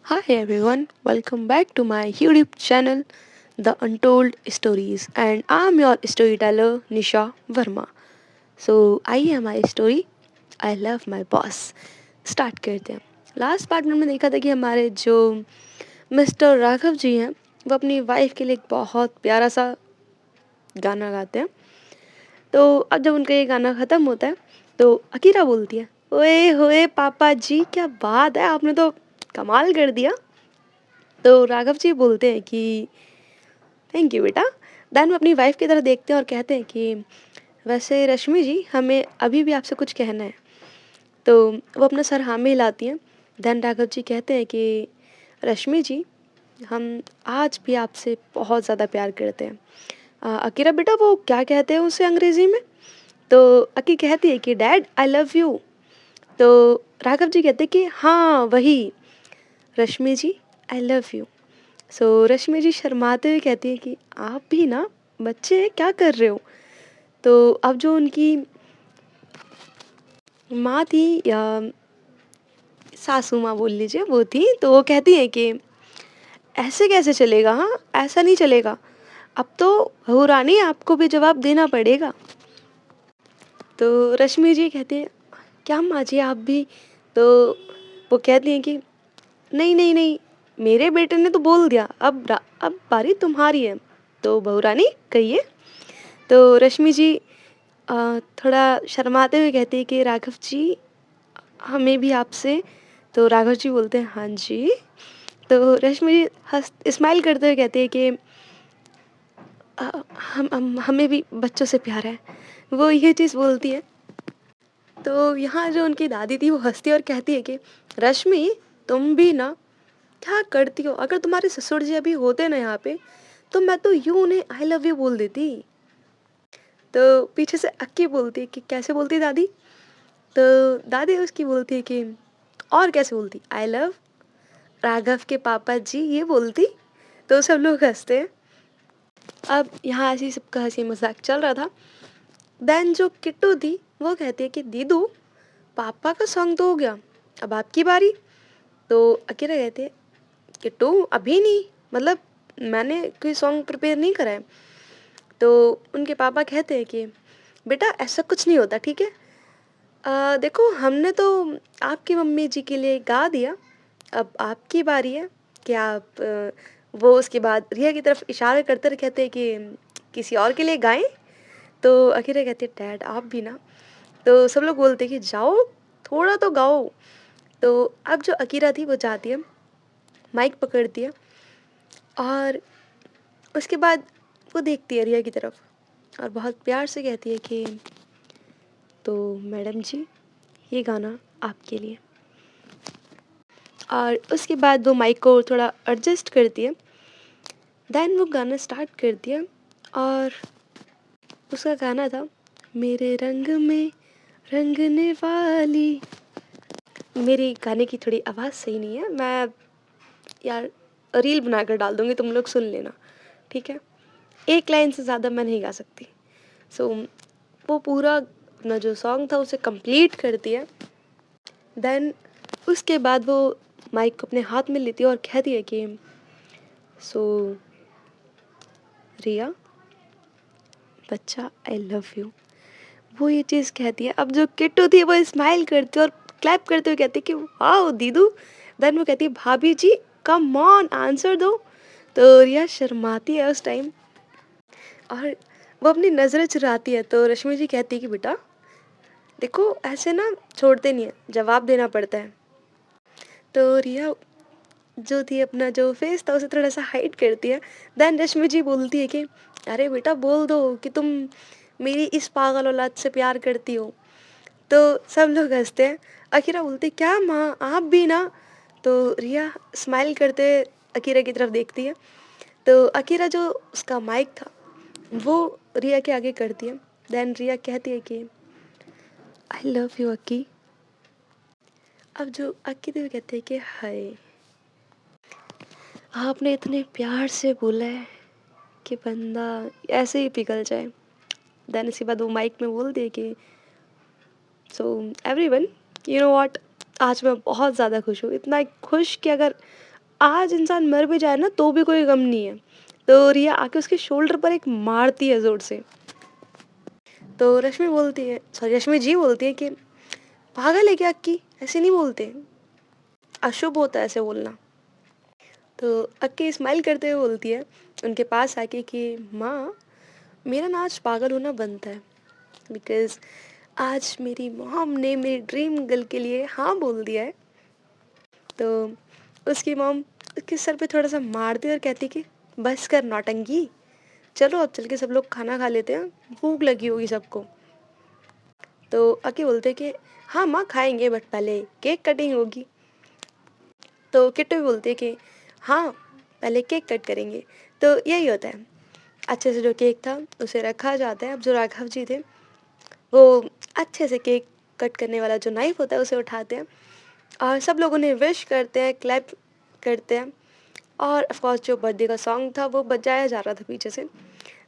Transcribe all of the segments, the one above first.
Hi everyone, welcome back to my YouTube channel, The Untold Stories, and I'm your storyteller Nisha Verma. So, आई है हमारी story I love my boss. Start करते हैं। Last part में हमने देखा था कि हमारे जो मिस्टर राघव जी हैं वो अपनी वाइफ के लिए एक बहुत प्यारा सा गाना गाते हैं। तो अब जब उनका ये गाना ख़त्म होता है तो अकीरा बोलती है, ओए होए पापा जी क्या बात है, आपने तो कमाल कर दिया। तो राघव जी बोलते हैं कि थैंक यू बेटा। देन वो अपनी वाइफ की तरफ देखते हैं और कहते हैं कि वैसे रश्मि जी हमें अभी भी आपसे कुछ कहना है। तो वो अपना सर हाँ में हिलाती हैं। देन राघव जी कहते हैं कि रश्मि जी हम आज भी आपसे बहुत ज़्यादा प्यार करते हैं। अकीरा बेटा वो क्या कहते हैं उसे अंग्रेज़ी में? तो अकी कहती है कि डैड आई लव यू। तो राघव जी कहते हैं कि हाँ वही, रश्मि जी आई लव यू। सो रश्मि जी शर्माते हुए कहती है कि आप भी ना बच्चे हैं, क्या कर रहे हो? तो अब जो उनकी माँ थी या सासू माँ बोल लीजिए वो थी, तो वो कहती हैं कि ऐसे कैसे चलेगा, हाँ ऐसा नहीं चलेगा, अब तो बहू रानी आपको भी जवाब देना पड़ेगा। तो रश्मि जी कहती है क्या माँ जी आप भी? तो वो कहती हैं कि नहीं नहीं नहीं, मेरे बेटे ने तो बोल दिया, अब बारी तुम्हारी है, तो बहू रानी कहिए। तो रश्मि जी थोड़ा शर्माते हुए कहती है कि राघव जी हमें भी आपसे। तो राघव जी बोलते हैं हाँ जी। तो रश्मि जी हंस स्माइल करते हुए कहती है कि हम हमें भी बच्चों से प्यार है, वो ये चीज़ बोलती है। तो यहाँ जो उनकी दादी थी वो हंसती है और कहती है कि रश्मि तुम भी ना क्या करती हो, अगर तुम्हारे ससुर जी अभी होते ना यहाँ पे तो मैं तो यूं उन्हें आई लव यू बोल देती। तो पीछे से अक्की बोलती है कि कैसे बोलती दादी? तो दादी उसकी बोलती है कि और कैसे बोलती, आई लव राघव के पापा जी ये बोलती। तो सब लोग हंसते हैं। अब यहाँ ऐसे ही सबका हंसी मजाक चल रहा था। देन जो किट्टू थी वो कहती है कि दीदू पापा का सॉन्ग तो हो गया, अब आपकी बारी। तो अकेला कहते हैं किट्टू अभी नहीं, मतलब मैंने कोई सॉन्ग प्रिपेयर नहीं करा है। तो उनके पापा कहते हैं कि बेटा ऐसा कुछ नहीं होता, ठीक है। देखो हमने तो आपकी मम्मी जी के लिए गा दिया, अब आपकी बारी है कि आप वो उसके बाद रिया की तरफ इशारा करते रहे कहते हैं कि किसी और के लिए गाएं। तो अखिरा कहती है डैड आप भी ना। तो सब लोग बोलते हैं कि जाओ थोड़ा तो गाओ। तो अब जो अकीरा थी वो जाती है, माइक पकड़ती है और उसके बाद वो देखती है रिया की तरफ और बहुत प्यार से कहती है कि तो मैडम जी ये गाना आपके लिए। और उसके बाद वो माइक को थोड़ा एडजस्ट करती है। देन वो गाना स्टार्ट करती है और उसका गाना था मेरे रंग में रंगने वाली। मेरी गाने की थोड़ी आवाज़ सही नहीं है, मैं यार रील बनाकर डाल दूँगी, तुम लोग सुन लेना, ठीक है। एक लाइन से ज़्यादा मैं नहीं गा सकती। सो वो पूरा अपना जो सॉन्ग था उसे कंप्लीट करती है। देन उसके बाद वो माइक को अपने हाथ में लेती है और कहती है कि सो रिया बच्चा आई लव यू। वो ये चीज़ कहती है। अब जो किट्टू थी वो स्माइल करती है और क्लैप करते हुए कहती है कि वाओ दीदू। देन वो कहती है भाभी जी कम ऑन आंसर दो। तो रिया शर्माती है उस टाइम और वो अपनी नज़रें चुराती है। तो रश्मि जी कहती है कि बेटा देखो ऐसे ना छोड़ते नहीं है, जवाब देना पड़ता है। तो रिया जो थी अपना जो फेस था उसे थोड़ा सा हाइड करती है। देन रश्मि जी बोलती है कि अरे बेटा बोल दो कि तुम मेरी इस पागल औलाद से प्यार करती हो। तो सब लोग हंसते हैं। अकीरा बोलती क्या माँ आप भी ना। तो रिया स्माइल करते अकीरा की तरफ देखती है। तो अकीरा जो उसका माइक था वो रिया के आगे करती है। देन रिया कहती है कि आई लव यू अक्की। अब जो अक्की देवी कहते हैं कि हाय आपने इतने प्यार से बोला है कि बंदा ऐसे ही पिघल जाए। देन इसके बाद वो माइक में बोल दिए कि so everyone you know what, आज मैं बहुत ज़्यादा खुश हूँ, इतना खुश कि अगर आज इंसान मर भी जाए ना तो भी कोई गम नहीं है। तो रिया आके उसके शोल्डर पर एक मारती है ज़ोर से। तो रश्मि जी बोलती है कि पागल है क्या अक्की? ऐसे नहीं बोलते, अशुभ होता है ऐसे बोलना। तो अक्की स्माइल करते हुए बोलती है उनके पास आके कि माँ, मेरा ना आज पागल होना बनता है, बिकॉज़ आज मेरी मॉम ने मेरी ड्रीम गर्ल के लिए हाँ बोल दिया है। तो उसकी मॉम उसके सर पे थोड़ा-सा मारती है और कहती कि बस कर नौटंकी, चलो अब चल के सब लोग खाना खा लेते हैं, भूख लगी होगी सबको। तो अक्की बोलते हैं कि हाँ माँ खाएँगे, बट पहले केक कटिंग होगी। तो किट्टू भी बोलती है कि हाँ, पहले केक कट करेंगे। तो यही होता है, अच्छे से जो केक था उसे रखा जाता है। अब जो राघव जी थे वो अच्छे से केक कट करने वाला जो नाइफ होता है उसे उठाते हैं और सब लोग उन्हें विश करते हैं, क्लैप करते हैं और ऑफ कोर्स जो बर्थडे का सॉन्ग था वो बजाया जा रहा था पीछे से।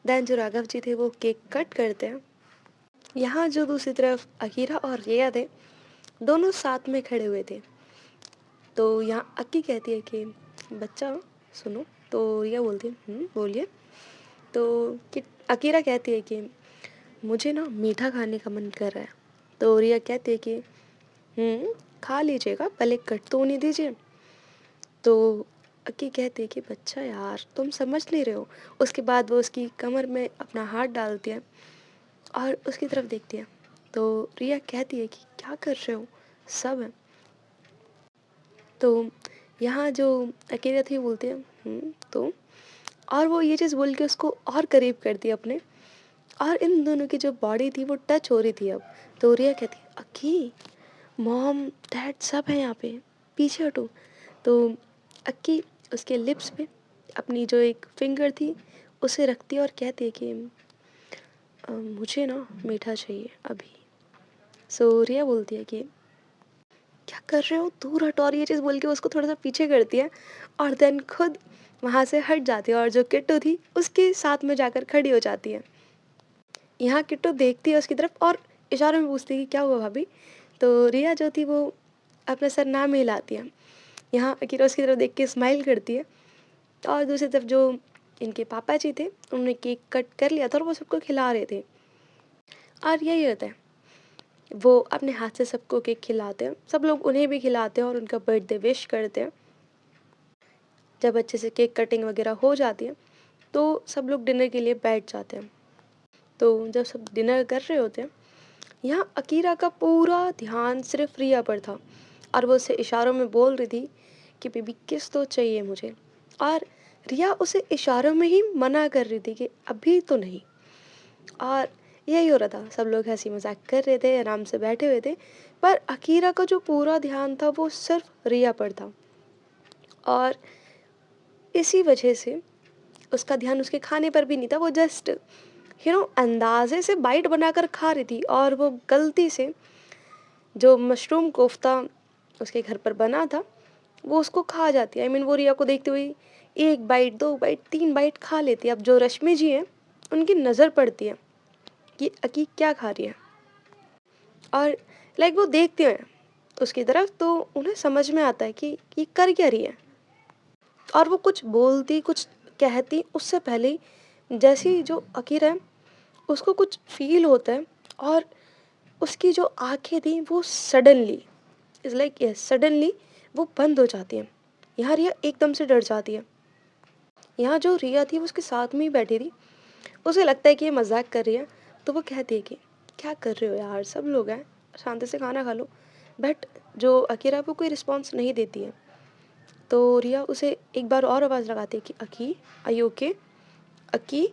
देन जो राघव जी थे वो केक कट करते हैं। यहाँ जो दूसरी तरफ अकीरा और रिया थे, दोनों साथ में खड़े हुए थे। तो यहाँ अक्की कहती है कि बच्चा सुनो। तो रिया बोलती है बोलिए। तो कि अकीरा कहती है कि मुझे ना मीठा खाने का मन कर रहा है। तो रिया कहती है कि खा लीजिएगा, पहले कट तो होने दीजिए। तो अक्की कहती है कि बच्चा यार तुम समझ नहीं रहे हो। उसके बाद वो उसकी कमर में अपना हाथ डालती है और उसकी तरफ देखती है। तो रिया कहती है कि क्या कर रहे हो, सब है। तो यहाँ जो अकेला थी बोलते हैं तो और वो ये चीज़ बोल के उसको और करीब करती है अपने, और इन दोनों की जो बॉडी थी वो टच हो रही थी अब। तो रिया कहती है अक्की, मॉम डैड सब है यहाँ पे, पीछे हटो। तो अक्की उसके लिप्स पे अपनी जो एक फिंगर थी उसे रखती है और कहती है कि मुझे ना मीठा चाहिए अभी। सो रिया बोलती है कि क्या कर रहे हो, दूर हटो, और ये चीज़ बोल के उसको थोड़ा सा पीछे करती है और देन खुद वहाँ से हट जाती है और जो किट्टू थी उसके साथ में जाकर खड़ी हो जाती है। यहाँ किट्टू देखती है उसकी तरफ और इशारों में पूछती है कि क्या हुआ भाभी। तो रिया जो थी वो अपना सर ना में हिलाती है। यहाँ अकीरा उसकी तरफ देख के स्माइल करती है और दूसरी तरफ जो इनके पापा जी थे उन्होंने केक कट कर लिया था और वो सबको खिला रहे थे। और यही होता है, वो अपने हाथ से सबको केक खिलाते हैं, सब लोग उन्हें भी खिलाते हैं और उनका बर्थडे विश करते हैं। जब अच्छे से केक कटिंग वगैरह हो जाती है तो सब लोग डिनर के लिए बैठ जाते हैं। तो जब सब डिनर कर रहे होते हैं, यहाँ अकीरा का पूरा ध्यान सिर्फ रिया पर था और वो उसे इशारों में बोल रही थी कि बेबी किस तो चाहिए मुझे, और रिया उसे इशारों में ही मना कर रही थी कि अभी तो नहीं। और यही हो रहा था, सब लोग हंसी मजाक कर रहे थे, आराम से बैठे हुए थे, पर अकीरा का जो पूरा ध्यान था वो सिर्फ रिया पर था। और इसी वजह से उसका ध्यान उसके खाने पर भी नहीं था, वो जस्ट अंदाजे से बाइट बनाकर खा रही थी और वो गलती से जो मशरूम कोफ्ता उसके घर पर बना था वो उसको खा जाती है। वो रिया को देखते हुए एक बाइट, दो बाइट, तीन बाइट खा लेती है। अब जो रश्मि जी हैं उनकी नज़र पड़ती है कि अकी क्या खा रही है, और लाइक वो देखते हैं उसकी तरफ तो उन्हें समझ में आता है कि ये कर क्या रही है। और वो कुछ बोलती कुछ कहती उससे पहले ही जैसी जो अकीरा है उसको कुछ फील होता है और उसकी जो आंखें थी वो suddenly is like yes suddenly वो बंद हो जाती हैं। यहाँ रिया एकदम से डर जाती है। यहाँ जो रिया थी वो उसके साथ में ही बैठी थी, उसे लगता है कि ये मजाक कर रही है, तो वो कहती है कि क्या कर रहे हो यार, सब लोग हैं, शांति से खाना खा लो। बट जो अकीरा वो कोई रिस्पॉन्स नहीं देती है। तो रिया उसे एक बार और आवाज़ लगाती है कि अकी, आई यू ओके, अकी।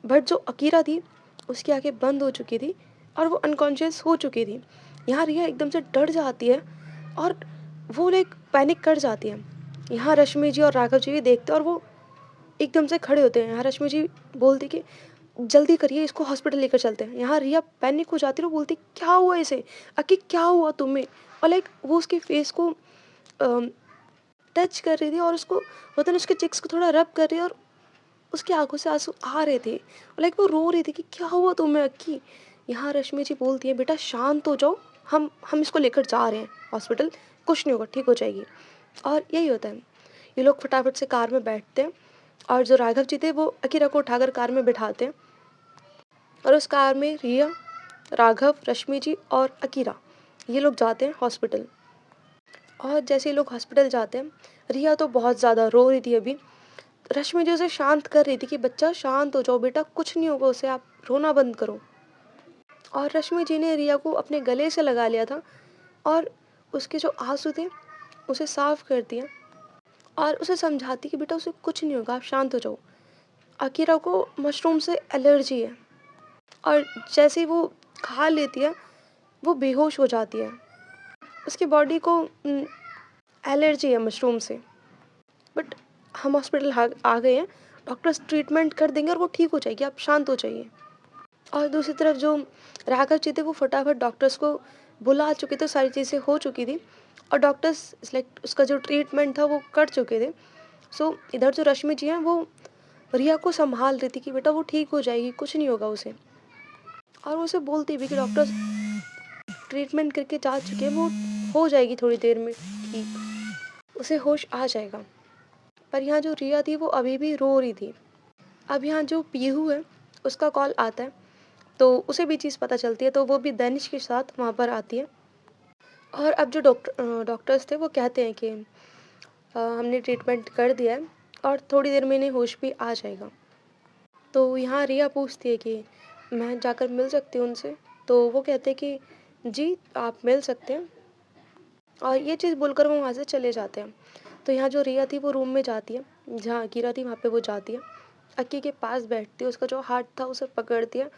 बट जो अकीरा थी उसकी आंखें बंद हो चुकी थी और वो अनकॉन्शियस हो चुकी थी। यहाँ रिया एकदम से डर जाती है और वो लाइक पैनिक कर जाती है। यहाँ रश्मि जी और राघव जी भी देखते हैं और वो एकदम से खड़े होते हैं। यहाँ रश्मि जी बोलती कि जल्दी करिए, इसको हॉस्पिटल लेकर चलते हैं। यहाँ रिया पैनिक हो जाती है और बोलती क्या हुआ इसे, अकी क्या हुआ तुम्हें। और लाइक वो उसके फेस को टच कर रही थी और उसको होता है उसके चिक्स को थोड़ा रब कर रही है और उसकी आंखों से आंसू आ रहे थे और लाइक वो रो रही थी कि क्या हुआ तुम्हें अक्की। यहाँ रश्मि जी बोलती है बेटा शांत हो जाओ, हम इसको लेकर जा रहे हैं हॉस्पिटल, कुछ नहीं होगा, ठीक हो जाएगी। और यही होता है, ये लोग फटाफट से कार में बैठते हैं और जो राघव जी थे वो अकीरा को उठाकर कार में बिठाते हैं और उस कार में रिया, राघव, रश्मि जी और अकीरा ये लोग जाते हैं हॉस्पिटल। और जैसे ये लोग हॉस्पिटल जाते हैं, रिया तो बहुत ज़्यादा रो रही थी अभी। रश्मि जी उसे शांत कर रही थी कि बच्चा शांत हो जाओ बेटा, कुछ नहीं होगा उसे, आप रोना बंद करो। और रश्मि जी ने रिया को अपने गले से लगा लिया था और उसके जो आंसू थे उसे साफ कर दिया और उसे समझाती कि बेटा उसे कुछ नहीं होगा, आप शांत हो जाओ। अकीरा को मशरूम से एलर्जी है और जैसे ही वो खा लेती है वो बेहोश हो जाती है। उसकी बॉडी को एलर्जी है मशरूम से। बट हम हॉस्पिटल आ गए हैं, डॉक्टर्स ट्रीटमेंट कर देंगे और वो ठीक हो जाएगी, आप शांत हो जाइए। और दूसरी तरफ जो राघव जी थे वो फटाफट डॉक्टर्स को बुला चुके थे, सारी चीज़ें हो चुकी थी और डॉक्टर्स लाइक उसका जो ट्रीटमेंट था वो कर चुके थे। सो इधर जो रश्मि जी हैं वो रिया को संभाल रही थी कि बेटा वो ठीक हो जाएगी, कुछ नहीं होगा उसे। और वो उसे बोलती भी कि डॉक्टर्स ट्रीटमेंट करके जा चुके हैं, वो हो जाएगी थोड़ी देर में ठीक, उसे होश आ जाएगा। पर यहाँ जो रिया थी वो अभी भी रो रही थी। अब यहाँ जो पीहू है उसका कॉल आता है तो उसे भी चीज़ पता चलती है, तो वो भी दानिश के साथ वहाँ पर आती है। और अब जो डॉक्टर्स थे वो कहते हैं कि हमने ट्रीटमेंट कर दिया है और थोड़ी देर में इन्हें होश भी आ जाएगा। तो यहाँ रिया पूछती है कि मैं जाकर मिल सकती हूँ उनसे? तो वो कहते हैं कि जी आप मिल सकते हैं। और ये चीज़ बोलकर वो वहाँ से चले जाते हैं। तो यहाँ जो रिया थी वो रूम में जाती है, जहाँ अकीरा थी वहाँ पे वो जाती है। अक्की के पास बैठती है, उसका जो हाथ था उसे पकड़ती है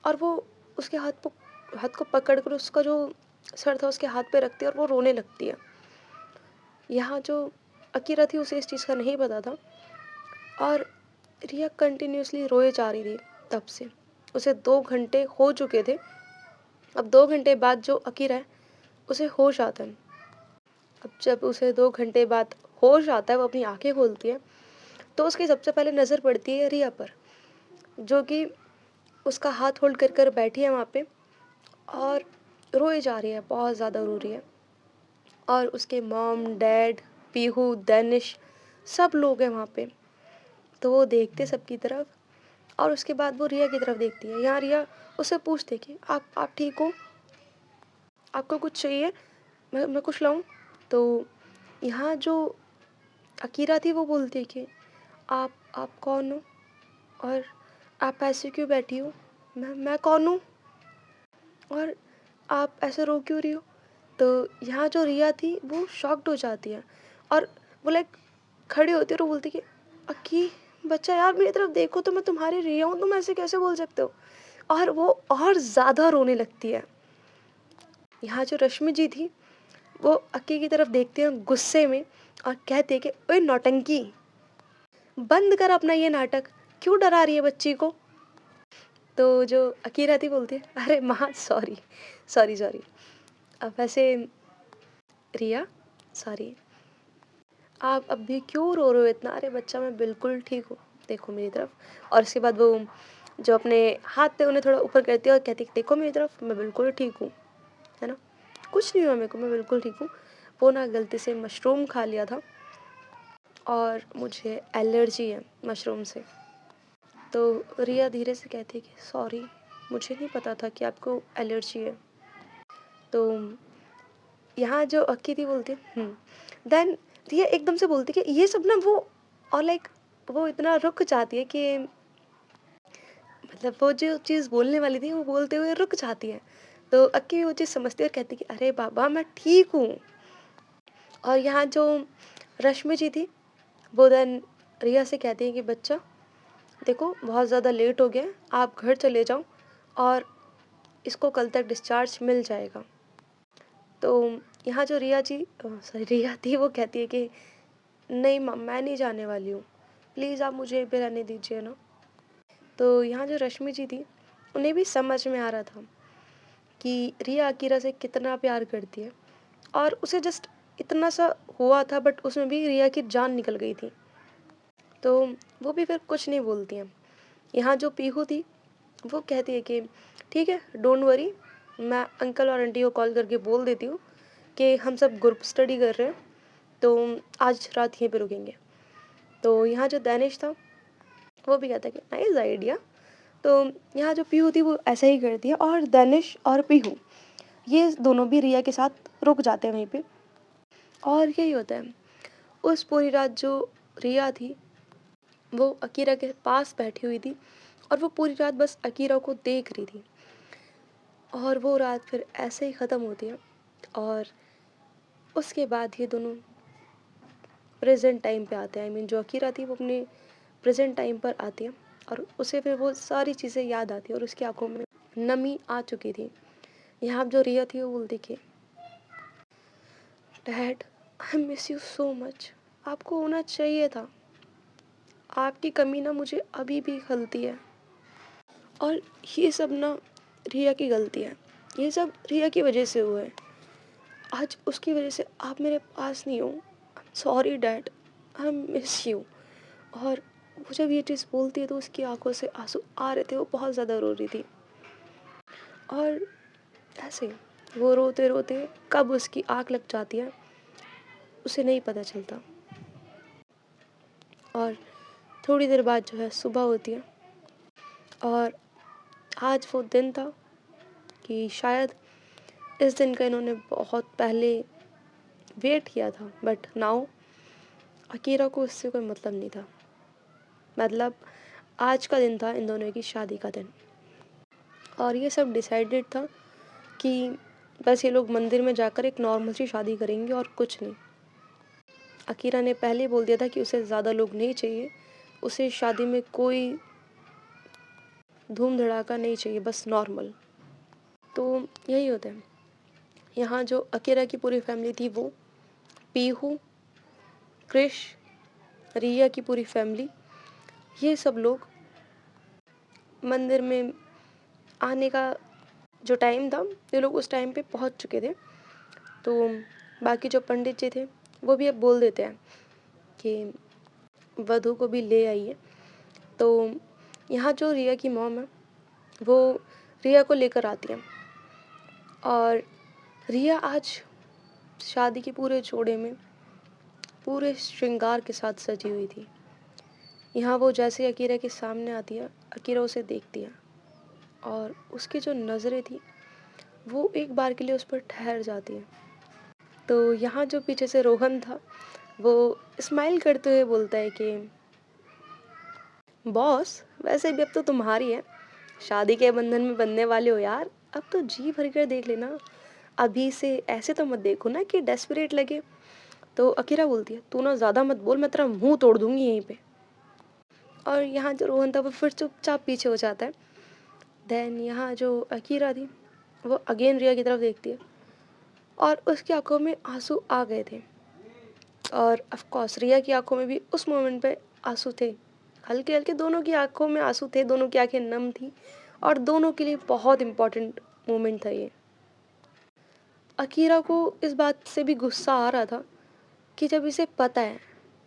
और वो उसके हाथ को पकड़ कर उसका जो सर था उसके हाथ पे रखती है और वो रोने लगती है। यहाँ जो अकीरा थी उसे इस चीज़ का नहीं पता था और रिया कंटिन्यूसली रोए जा रही थी तब से। उसे 2 घंटे हो चुके थे। अब 2 घंटे बाद जो अकीरा है उसे होश आता है। अब जब उसे 2 घंटे बाद होश आता है, वो अपनी आँखें खोलती है, तो उसकी सबसे पहले नज़र पड़ती है रिया पर, जो कि उसका हाथ होल्ड कर बैठी है वहाँ पे और रोए जा रही है, बहुत ज़्यादा रो रही है। और उसके मॉम, डैड, पीहू, दानिश सब लोग हैं वहाँ पे। तो वो देखते सबकी तरफ और उसके बाद वो रिया की तरफ देखती है। यहाँ रिया उससे पूछती है कि आप ठीक हो? आपको कुछ चाहिए? मैं कुछ लाऊँ? तो यहाँ जो अकीरा थी वो बोलती है कि आप कौन हो और आप ऐसे क्यों बैठी हो? मैं कौन हूँ और आप ऐसे रो क्यों रही हो? तो यहाँ जो रिया थी वो शॉक्ड हो जाती है और वो लाइक खड़ी होती है और वो बोलती है कि अक्की बच्चा यार मेरी तरफ देखो, तो मैं तुम्हारी रिया हूँ, तुम ऐसे कैसे बोल सकते हो? और वो और ज़्यादा रोने लगती है। यहाँ जो रश्मि जी थी वो अक्की की तरफ देखते हैं गुस्से में और कहते हैं कि ओए नौटंकी, बंद कर अपना ये नाटक, क्यों डरा रही है बच्ची को? तो जो अकीरा थी बोलती है अरे माँ सॉरी सॉरी सॉरी। अब वैसे रिया सॉरी, आप अब भी क्यों रो रहे हो इतना? अरे बच्चा मैं बिल्कुल ठीक हूँ, देखो मेरी तरफ। और उसके बाद वो जो अपने हाथ थे उन्हें थोड़ा ऊपर करती है और कहती है देखो मेरी तरफ, मैं बिल्कुल ठीक हूँ, है ना, कुछ नहीं हुआ मेरे को, मैं बिल्कुल ठीक हूँ। वो ना गलती से मशरूम खा लिया था और मुझे एलर्जी है मशरूम से। तो रिया धीरे से कहती है कि सॉरी, मुझे नहीं पता था कि आपको एलर्जी है। तो यहाँ जो अक्की थी बोलती है देन रिया एकदम से बोलती है कि ये सब ना वो, और लाइक वो इतना रुक जाती है कि मतलब वो जो चीज़ बोलने वाली थी वो बोलते हुए रुक जाती है। तो अक्की वो चीज़ समझती है और कहती है कि अरे बाबा मैं ठीक हूँ। और यहाँ जो रश्मि जी थी वो देन रिया से कहती है कि बच्चा देखो बहुत ज़्यादा लेट हो गया है, आप घर चले जाओ और इसको कल तक डिस्चार्ज मिल जाएगा। तो यहाँ जो रिया थी वो कहती है कि नहीं मम मैं नहीं जाने वाली हूँ, प्लीज़ आप मुझे यहीं पे रहने दीजिए ना। तो यहाँ जो रश्मि जी थी उन्हें भी समझ में आ रहा था कि रिया अकीरा से कितना प्यार करती है और उसे जस्ट इतना सा हुआ था बट उसमें भी रिया की जान निकल गई थी। तो वो भी फिर कुछ नहीं बोलती हैं। यहाँ जो पीहू थी वो कहती है कि ठीक है डोंट वरी, मैं अंकल और आंटी को कॉल करके बोल देती हूँ कि हम सब ग्रुप स्टडी कर रहे हैं तो आज रात यहीं पे रुकेंगे। तो यहाँ जो दानिश था वो भी कहता है कि नाइस आइडिया। तो यहाँ जो पीहू थी वो ऐसा ही करती है और दानिश और पीहू ये दोनों भी रिया के साथ रुक जाते हैं वहीं पे। और यही होता है, उस पूरी रात जो रिया थी वो अकीरा के पास बैठी हुई थी और वो पूरी रात बस अकीरा को देख रही थी। और वो रात फिर ऐसे ही ख़त्म होती है और उसके बाद ये दोनों प्रेजेंट टाइम पे आते हैं। आई मीन जो अकीरा थी वो अपने प्रेजेंट टाइम पर आती है और उसे फिर वो सारी चीज़ें याद आती है और उसकी आंखों में नमी आ चुकी थी। यहाँ जो रिया थी वो बोलती कि dad I miss you so much, आपको होना चाहिए था, आपकी कमी ना मुझे अभी भी खलती है और ये सब ना रिया की गलती है, ये सब रिया की वजह से हुआ है, आज उसकी वजह से आप मेरे पास नहीं हो, sorry dad, I miss you. और वो जब ये चीज़ बोलती है तो उसकी आंखों से आंसू आ रहे थे, वो बहुत ज़्यादा रो रही थी। और ऐसे वो रोते रोते कब उसकी आँख लग जाती है उसे नहीं पता चलता। और थोड़ी देर बाद जो है सुबह होती है और आज वो दिन था कि शायद इस दिन का इन्होंने बहुत पहले वेट किया था, बट नाउ अकीरा को इससे कोई मतलब नहीं था। मतलब आज का दिन था इन दोनों की शादी का दिन और ये सब डिसाइडेड था कि बस ये लोग मंदिर में जाकर एक नॉर्मल सी शादी करेंगे और कुछ नहीं। अकीरा ने पहले ही बोल दिया था कि उसे ज़्यादा लोग नहीं चाहिए, उसे शादी में कोई धूम धड़ाका नहीं चाहिए, बस नॉर्मल। तो यही होता है, यहाँ जो अकीरा की पूरी फैमिली थी वो पीहू, क्रिश, रिया की पूरी फैमिली, ये सब लोग मंदिर में आने का जो टाइम था ये लोग उस टाइम पे पहुंच चुके थे। तो बाकी जो पंडित जी थे वो भी अब बोल देते हैं कि वधू को भी ले आइए। तो यहाँ जो रिया की मॉम है वो रिया को लेकर आती है और रिया आज शादी के पूरे जोड़े में पूरे श्रृंगार के साथ सजी हुई थी। यहाँ वो जैसे अकीरा के सामने आती है, अकीरा उसे देखती है और उसकी जो नज़रें थी वो एक बार के लिए उस पर ठहर जाती है। तो यहाँ जो पीछे से रोहन था वो स्माइल करते हुए बोलता है कि बॉस वैसे भी अब तो तुम्हारी है, शादी के बंधन में बंधने वाले हो यार, अब तो जी भर कर देख लेना, अभी से ऐसे तो मत देखो ना कि डेस्परेट लगे। तो अकीरा बोलती है तू ना ज़्यादा मत बोल, मैं तेरा मुंह तोड़ दूंगी यहीं पे। और यहाँ जो रोहन था वो फिर चुपचाप पीछे हो जाता है। देन यहाँ जो अकीरा थी वो अगेन रिया की तरफ देखती है और उसकी आंखों में आंसू आ गए थे और ऑफ कोर्स रिया की आंखों में भी उस मोमेंट पे आंसू थे, हल्के हल्के दोनों की आंखों में आंसू थे, दोनों की आंखें नम थी और दोनों के लिए बहुत इम्पोर्टेंट मोमेंट था ये। अकीरा को इस बात से भी गुस्सा आ रहा था कि जब इसे पता है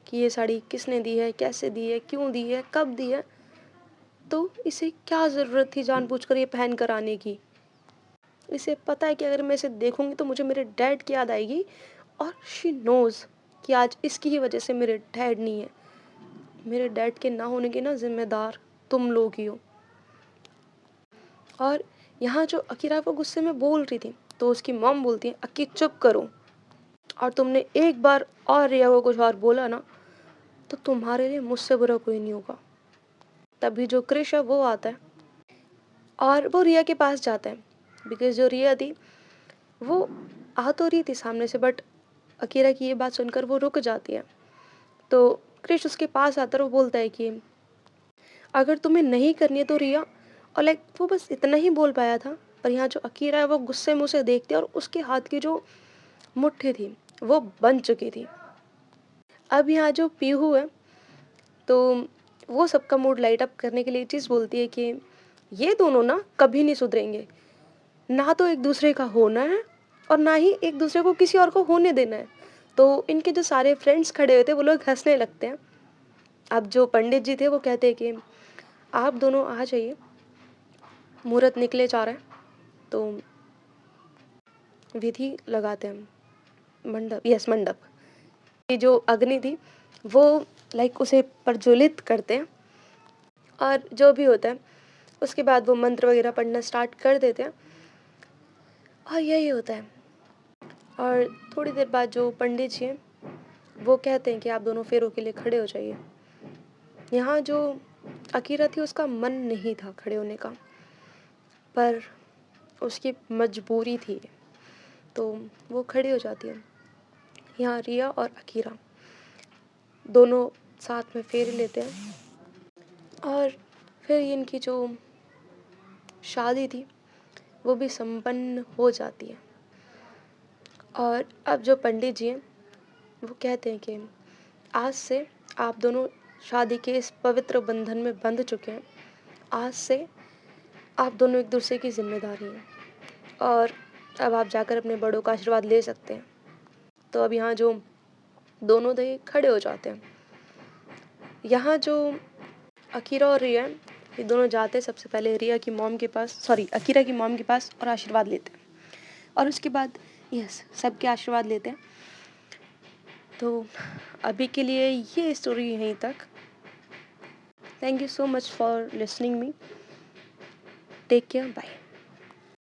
कि ये साड़ी किसने दी है, कैसे दी है, क्यों दी है, कब दी है, तो इसे क्या ज़रूरत थी जानबूझकर ये पहन कर आने की। इसे पता है कि अगर मैं इसे देखूंगी तो मुझे मेरे डैड की याद आएगी और शी नोज़ कि आज इसकी ही वजह से मेरे डैड नहीं है, मेरे डैड के ना होने के ना जिम्मेदार तुम लोग ही हो। और यहाँ जो अकीरा को गुस्से में बोल रही थी तो उसकी मॉम बोलती है अक्की चुप करो, और तुमने एक बार और रिया को कुछ और बोला ना तो तुम्हारे लिए मुझसे बुरा कोई नहीं होगा। तभी जो क्रिश है वो आता है और वो रिया के पास जाता है बिकॉज जो रिया थी वो आ तो रही थी सामने से, बट अकीरा की ये बात सुनकर वो रुक जाती है। तो क्रिश उसके पास आता है और वो बोलता है कि अगर तुम्हें नहीं करनी है तो रिया, और लाइक वो बस इतना ही बोल पाया था। पर यहाँ जो अकीरा है वो गुस्से में उसे देखती है और उसके हाथ की जो मुट्ठी थी वो बन चुकी थी। अब यहाँ जो पीहू है तो वो सबका मूड लाइट अप करने के लिए चीज़ बोलती है कि ये दोनों ना कभी नहीं सुधरेंगे, ना तो एक दूसरे का होना है और ना ही एक दूसरे को किसी और को होने देना है। तो इनके जो सारे फ्रेंड्स खड़े हुए थे वो लोग हंसने लगते हैं। अब जो पंडित जी थे वो कहते हैं कि आप दोनों आ जाइए, मुहूर्त निकले जा रहा है। तो विधि लगाते हैं, मंडप, यस मंडप। ये जो अग्नि थी वो लाइक उसे प्रज्वलित करते हैं, और जो भी होता है उसके बाद वो मंत्र वगैरह पढ़ना स्टार्ट कर देते हैं, और यही होता है। और थोड़ी देर बाद जो पंडित जी हैं वो कहते हैं कि आप दोनों फेरों के लिए खड़े हो जाइए। यहाँ जो अकीरा थी उसका मन नहीं था खड़े होने का, पर उसकी मजबूरी थी, तो वो खड़ी हो जाती है। यहाँ रिया और अकीरा दोनों साथ में फेरे लेते हैं, और फिर इनकी जो शादी थी वो भी संपन्न हो जाती है। और अब जो पंडित जी हैं वो कहते हैं कि आज से आप दोनों शादी के इस पवित्र बंधन में बंध चुके हैं। आज से आप दोनों एक दूसरे की जिम्मेदारी हैं, और अब आप जाकर अपने बड़ों का आशीर्वाद ले सकते हैं। तो अब यहाँ जो दोनों थे खड़े हो जाते हैं। यहाँ जो अकीरा और रिया हैं, ये दोनों जाते हैं सबसे पहले रिया की मॉम के पास, सॉरी अकीरा की मॉम के पास, और आशीर्वाद लेते हैं। और उसके बाद यस सबके आशीर्वाद लेते हैं। तो अभी के लिए ये स्टोरी यहीं तक। Thank you so much for listening me. Take care, bye.